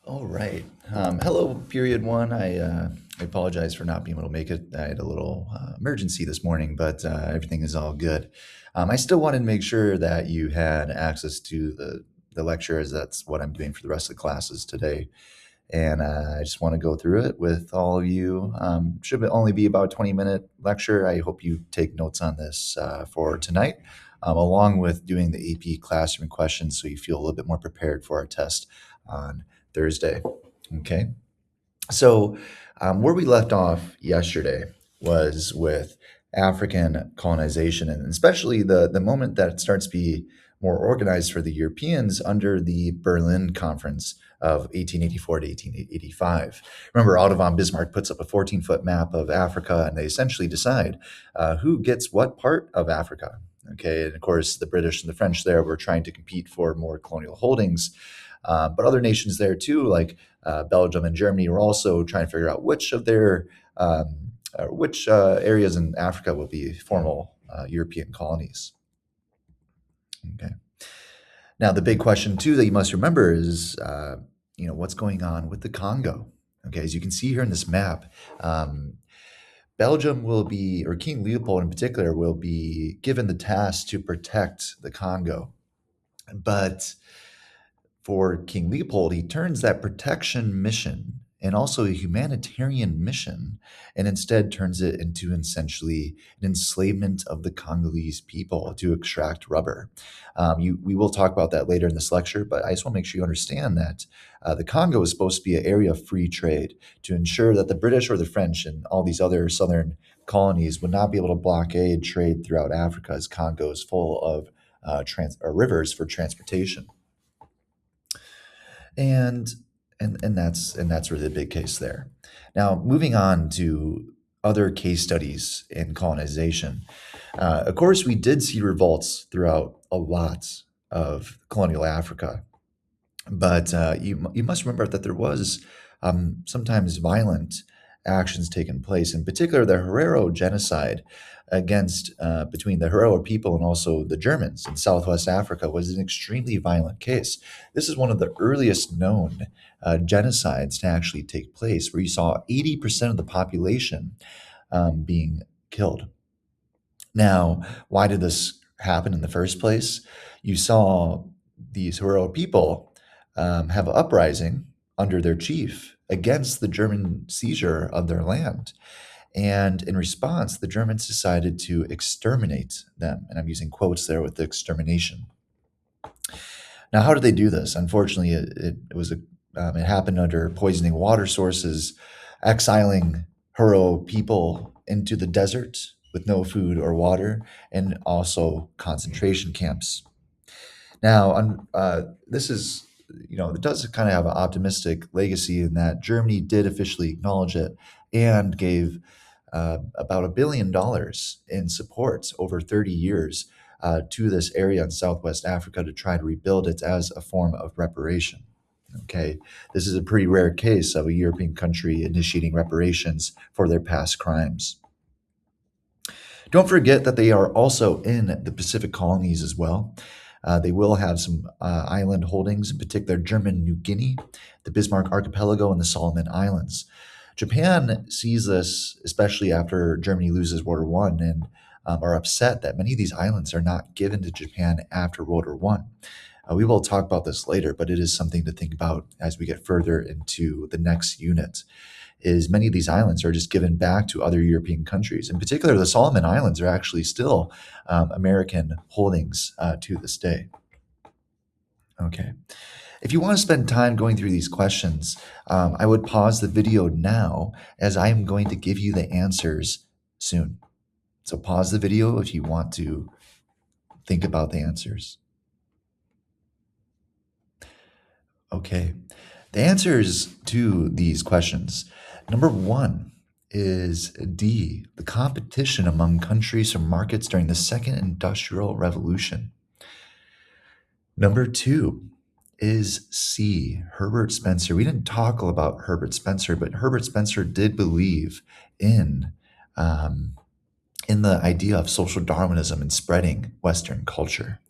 All right. Hello, period one. I apologize for not being able to make it. I had a little emergency this morning, but everything is all good. I still wanted to make sure that you had access to the lecture, as that's what I'm doing for the rest of the classes today. And I just want to go through it with all of you. Should only be about a 20-minute lecture. I hope you take notes on this for tonight, along with doing the AP classroom questions so you feel a little bit more prepared for our test on Thursday. Okay. So, where we left off yesterday was with African colonization, and especially the moment that it starts to be more organized for the Europeans under the Berlin Conference of 1884 to 1885. Remember, Otto von Bismarck puts up a 14-foot map of Africa, and they essentially decide who gets what part of Africa. Okay, and of course, the British and the French there were trying to compete for more colonial holdings. But other nations there too, like Belgium and Germany, were also trying to figure out which of their which areas in Africa will be formal European colonies. Okay. Now, the big question too that you must remember is, what's going on with the Congo? Okay, as you can see here in this map, Belgium will be, or King Leopold in particular, will be given the task to protect the Congo. But for King Leopold, he turns that protection mission and also a humanitarian mission and instead turns it into essentially an enslavement of the Congolese people to extract rubber. We will talk about that later in this lecture, but I just want to make sure you understand that the Congo is supposed to be an area of free trade to ensure that the British or the French and all these other southern colonies would not be able to blockade trade throughout Africa, as Congo is full of rivers for transportation. And that's really the big case there. Now, moving on to other case studies in colonization. Of course, we did see revolts throughout a lot of colonial Africa, but you must remember that there was sometimes violent actions taking place. In particular, the Herero genocide against between the Herero people and also the Germans in Southwest Africa was an extremely violent case. This is one of the earliest known genocides to actually take place, where you saw 80% of the population being killed. Now, why did this happen in the first place? You saw these Herero people have an uprising under their chief against the German seizure of their land. And in response, the Germans decided to exterminate them. And I'm using quotes there with the extermination. Now, how did they do this? Unfortunately, it happened under poisoning water sources, exiling Huro people into the desert with no food or water, and also concentration camps. Now, this is, it does kind of have an optimistic legacy in that Germany did officially acknowledge it and gave about $1 billion in support over 30 years to this area in Southwest Africa to try to rebuild it as a form of reparation. Okay, this is a pretty rare case of a European country initiating reparations for their past crimes. Don't forget that they are also in the Pacific colonies as well. They will have some island holdings, in particular German New Guinea, the Bismarck Archipelago, and the Solomon Islands. Japan sees this, especially after Germany loses World War I, and are upset that many of these islands are not given to Japan after World War I. We will talk about this later, but it is something to think about as we get further into the next unit. Is many of these islands are just given back to other European countries. In particular, the Solomon Islands are actually still American holdings to this day. Okay. If you want to spend time going through these questions, I would pause the video now as I am going to give you the answers soon. So pause the video if you want to think about the answers. Okay. The answers to these questions. Number one is D, the competition among countries or markets during the Second Industrial Revolution. Number two is C, Herbert Spencer. We didn't talk about Herbert Spencer, but Herbert Spencer did believe in the idea of social Darwinism and spreading Western culture.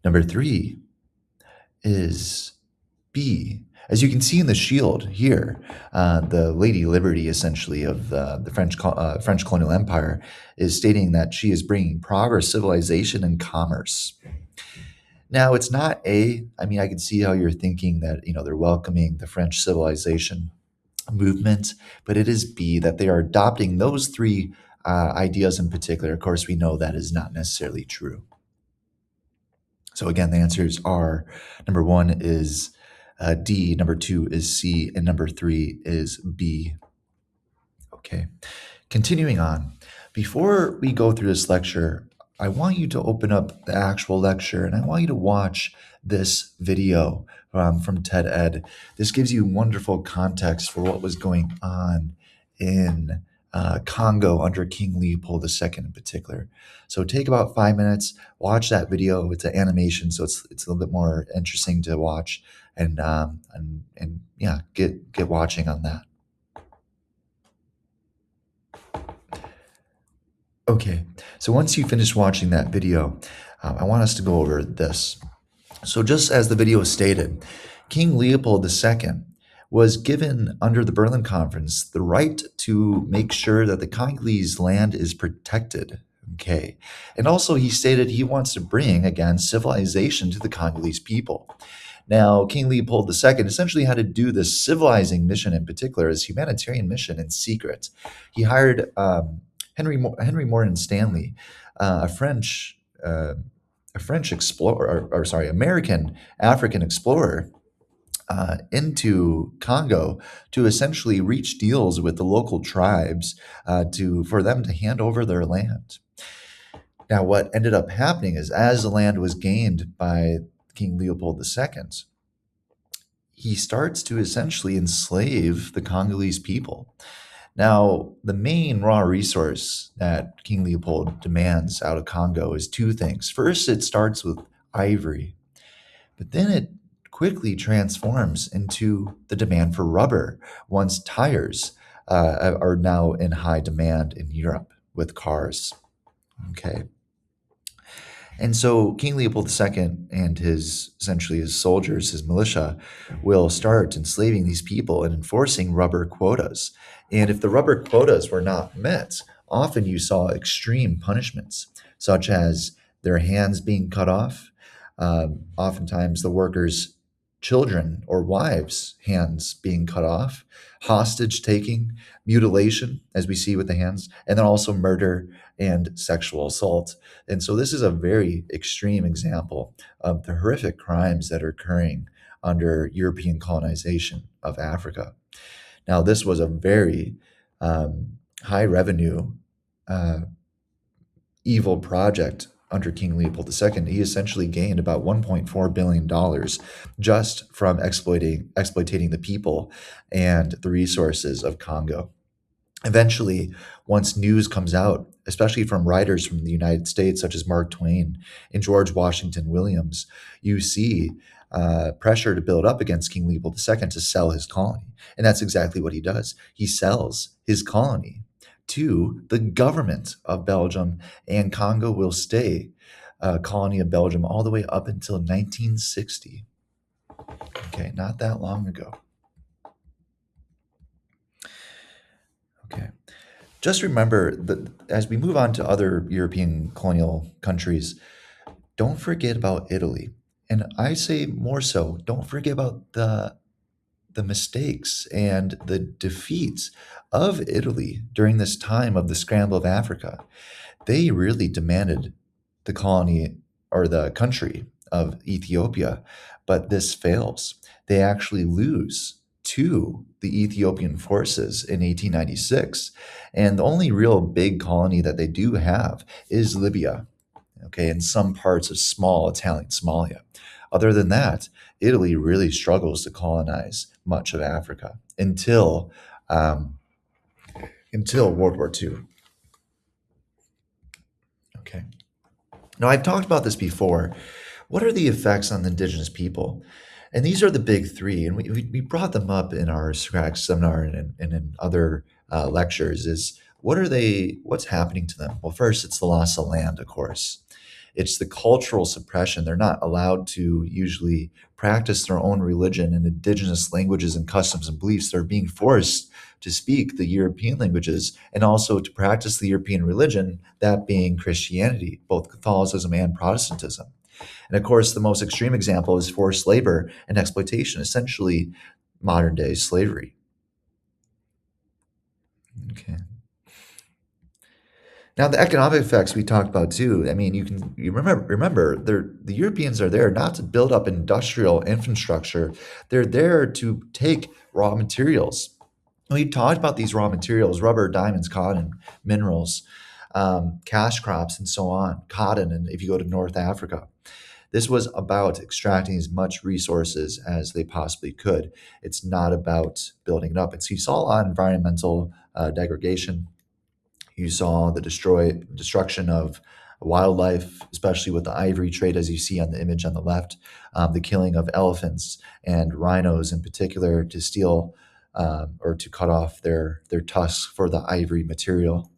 Number three is B, As you can see in the shield here, the Lady Liberty, essentially, of the French colonial empire, is stating that she is bringing progress, civilization, and commerce. Now, it's not A. I mean, I can see how you're thinking that, they're welcoming the French civilization movement, but it is B, that they are adopting those three ideas in particular. Of course, we know that is not necessarily true. So again, the answers are number one is D, number two is C, and number three is B. Okay. Continuing on, before we go through this lecture, I want you to open up the actual lecture and I want you to watch this video from TED Ed. This gives you wonderful context for what was going on in Congo under King Leopold II in particular. So take about 5 minutes, watch that video. It's an animation, so it's a little bit more interesting to watch, and yeah, get watching on that. Okay, so once you finish watching that video, I want us to go over this. So, just as the video stated, King Leopold II was given under the Berlin Conference the right to make sure that the Congolese land is protected. Okay, and also he stated he wants to bring again civilization to the Congolese people. Now, King Leopold II essentially had to do this civilizing mission in particular, as humanitarian mission in secret. He hired Henry Morton Stanley, uh, a French uh, a French explorer, or sorry, American African explorer, into Congo to essentially reach deals with the local tribes to for them to hand over their land. Now, what ended up happening is, as the land was gained by King Leopold II, he starts to essentially enslave the Congolese people. Now, the main raw resource that King Leopold demands out of Congo is two things. First, it starts with ivory, but then it quickly transforms into the demand for rubber once tires are now in high demand in Europe with cars. Okay. And so King Leopold II and his essentially his soldiers, his militia, will start enslaving these people and enforcing rubber quotas. And if the rubber quotas were not met, often you saw extreme punishments, such as their hands being cut off. Oftentimes, the workers' children or wives' hands being cut off, hostage taking, mutilation, as we see with the hands, and then also murder and sexual assault. And so this is a very extreme example of the horrific crimes that are occurring under European colonization of Africa. Now, this was a very high revenue, uh, evil project under King Leopold II. He essentially gained about $1.4 billion just from exploiting the people and the resources of Congo. Eventually, once news comes out, especially from writers from the United States, such as Mark Twain and George Washington Williams, you see pressure to build up against King Leopold II to sell his colony. And that's exactly what he does. He sells his colony to the government of Belgium, and Congo will stay a colony of Belgium all the way up until 1960. Okay, not that long ago. Okay. Just remember that as we move on to other European colonial countries, don't forget about Italy. And I say more so, don't forget about the mistakes and the defeats of Italy during this time of the scramble of Africa. They really demanded the colony or the country of Ethiopia, but this fails. They actually lose to the Ethiopian forces in 1896. And the only real big colony that they do have is Libya, okay, and some parts of small Italian Somalia. Other than that, Italy really struggles to colonize much of Africa um, until World War II. Okay. Now, I've talked about this before. What are the effects on the indigenous people? And these are the big three, and we brought them up in our SCRAC seminar and in other lectures. Is what are they? What's happening to them? Well, first, it's the loss of land, of course. It's the cultural suppression. They're not allowed to usually practice their own religion and indigenous languages and customs and beliefs. They're being forced to speak the European languages and also to practice the European religion, that being Christianity, both Catholicism and Protestantism. And of course, the most extreme example is forced labor and exploitation, essentially modern day slavery. Okay. Now, the economic effects we talked about too. I mean, you remember the Europeans are there not to build up industrial infrastructure. They're there to take raw materials. And we talked about these raw materials: rubber, diamonds, cotton, minerals, cash crops, and so on. Cotton, and if you go to North Africa, this was about extracting as much resources as they possibly could. It's not about building it up. And so you saw a lot of environmental degradation. You saw the destruction of wildlife, especially with the ivory trade, as you see on the image on the left, the killing of elephants and rhinos in particular to steal or to cut off their tusks for the ivory material.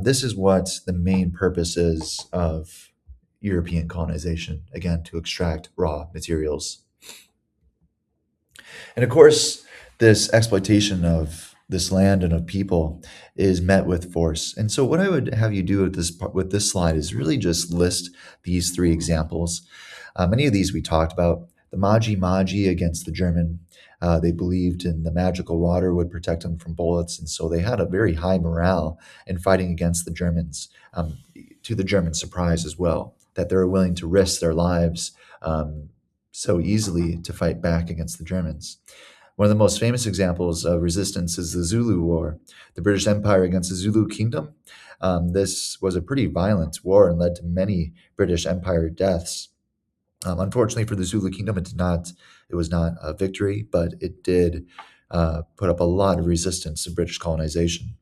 This is what the main purpose is of European colonization, again, to extract raw materials. And of course, this exploitation of this land and of people is met with force. And so, what I would have you do with this slide is really just list these three examples. Many of these we talked about. The Magi Magi against the German. They believed in the magical water would protect them from bullets, and so they had a very high morale in fighting against the Germans. To the German surprise as well, that they were willing to risk their lives so easily to fight back against the Germans. One of the most famous examples of resistance is the Zulu War, the British Empire against the Zulu Kingdom. This was a pretty violent war and led to many British Empire deaths. Unfortunately for the Zulu Kingdom, it was not a victory, but it did put up a lot of resistance to British colonization.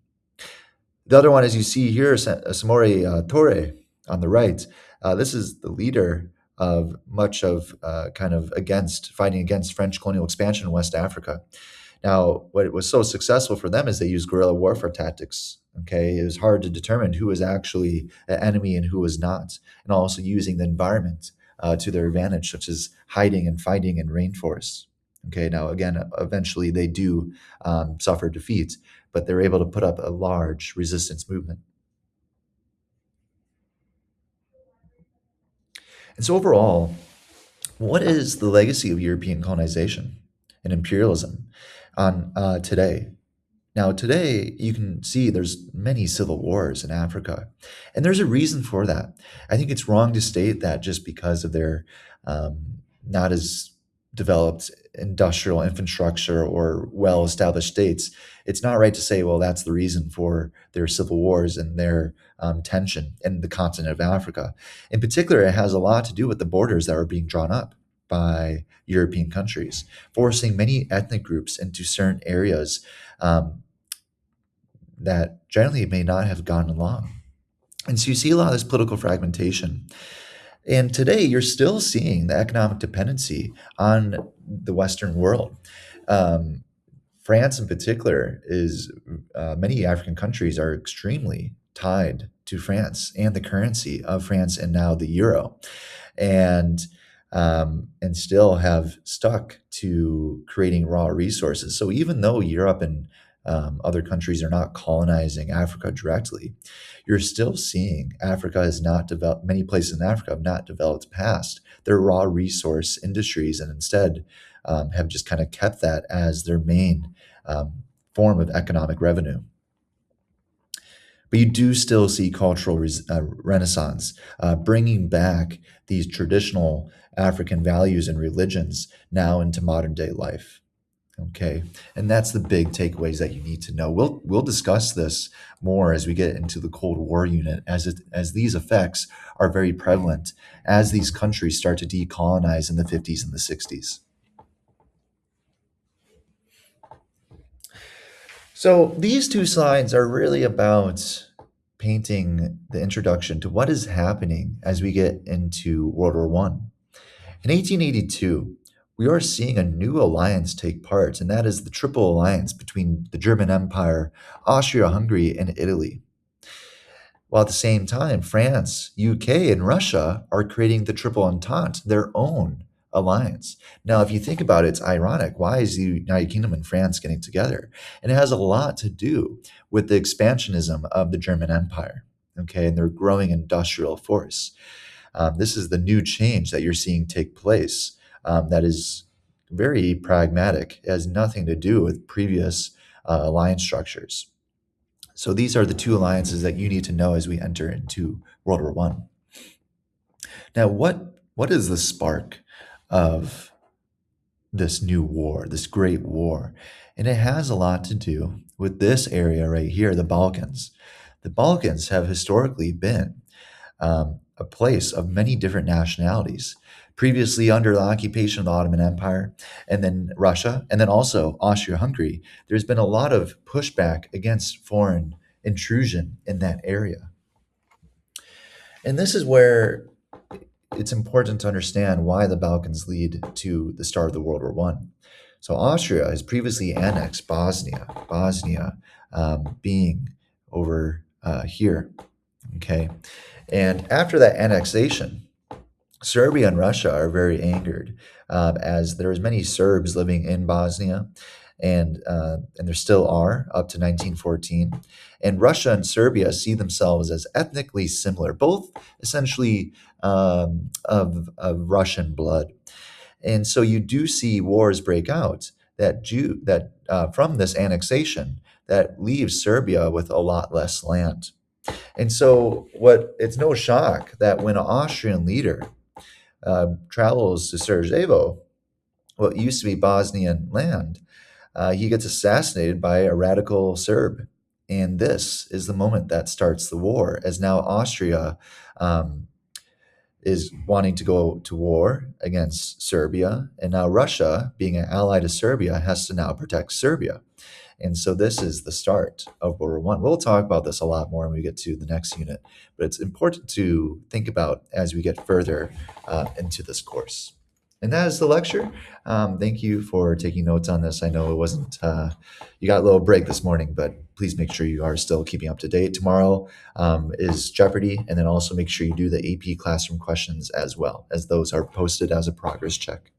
The other one, as you see here, Samori Toure on the right. This is the leader of much of kind of fighting against French colonial expansion in West Africa. Now, what was so successful for them is they used guerrilla warfare tactics. Okay, it was hard to determine who was actually an enemy and who was not, and also using the environment to their advantage, such as hiding and fighting in rainforests. Okay, now again, eventually they do suffer defeat, but they're able to put up a large resistance movement. And so, overall, what is the legacy of European colonization and imperialism on today? Now, today, you can see there's many civil wars in Africa, and there's a reason for that. I think it's wrong to state that just because of their not as developed industrial infrastructure or well-established states. It's not right to say, well, that's the reason for their civil wars and their tension in the continent of Africa. In particular, it has a lot to do with the borders that were being drawn up by European countries, forcing many ethnic groups into certain areas that generally may not have gone along. And so you see a lot of this political fragmentation. And today, you're still seeing the economic dependency on the Western world. Um, France, in particular, is many African countries are extremely tied to France and the currency of France and now the euro, and and still have stuck to creating raw resources. So even though Europe and other countries are not colonizing Africa directly, you're still seeing Africa has not developed, many places in Africa have not developed past their raw resource industries and instead have just kind of kept that as their main form of economic revenue. But you do still see cultural renaissance, bringing back these traditional African values and religions now into modern day life. Okay, and that's the big takeaways that you need to know. We'll discuss this more as we get into the Cold War unit, as these effects are very prevalent as these countries start to decolonize in the 50s and the 60s. So these two slides are really about painting the introduction to what is happening as we get into World War One. In 1882, we are seeing a new alliance take part, and that is the Triple Alliance between the German Empire, Austria Hungary, and Italy. While at the same time, France, UK, and Russia are creating the Triple Entente, their own alliance. Now, if you think about it, it's ironic. Why is the United Kingdom and France getting together? And it has a lot to do with the expansionism of the German Empire, okay, and their growing industrial force. This is the new change that you're seeing take place that is very pragmatic. It has nothing to do with previous alliance structures. So these are the two alliances that you need to know as we enter into World War One. Now, what is the spark of this new war, this great war? And it has a lot to do with this area right here, the Balkans. The Balkans have historically been a place of many different nationalities. Previously under the occupation of the Ottoman Empire, and then Russia, and then also Austria Hungary, there's been a lot of pushback against foreign intrusion in that area. And this is where it's important to understand why the Balkans lead to the start of the World War One. So Austria has previously annexed Bosnia being over here. Okay, and after that annexation, Serbia and Russia are very angered as there was many Serbs living in Bosnia, and there still are up to 1914. And Russia and Serbia see themselves as ethnically similar, both essentially of Russian blood. And so you do see wars break out that from this annexation that leaves Serbia with a lot less land. And so, what it's no shock that when an Austrian leader travels to Sarajevo, what used to be Bosnian land, he gets assassinated by a radical Serb. And this is the moment that starts the war, as now Austria um, is wanting to go to war against Serbia, and now Russia, being an ally to Serbia, has to now protect Serbia. And so this is the start of World War One. We'll talk about this a lot more when we get to the next unit, but it's important to think about as we get further into this course. And that is the lecture. Thank you for taking notes on this. I know it wasn't, you got a little break this morning, but please make sure you are still keeping up to date. Tomorrow is Jeopardy, and then also make sure you do the AP classroom questions as well, as those are posted as a progress check.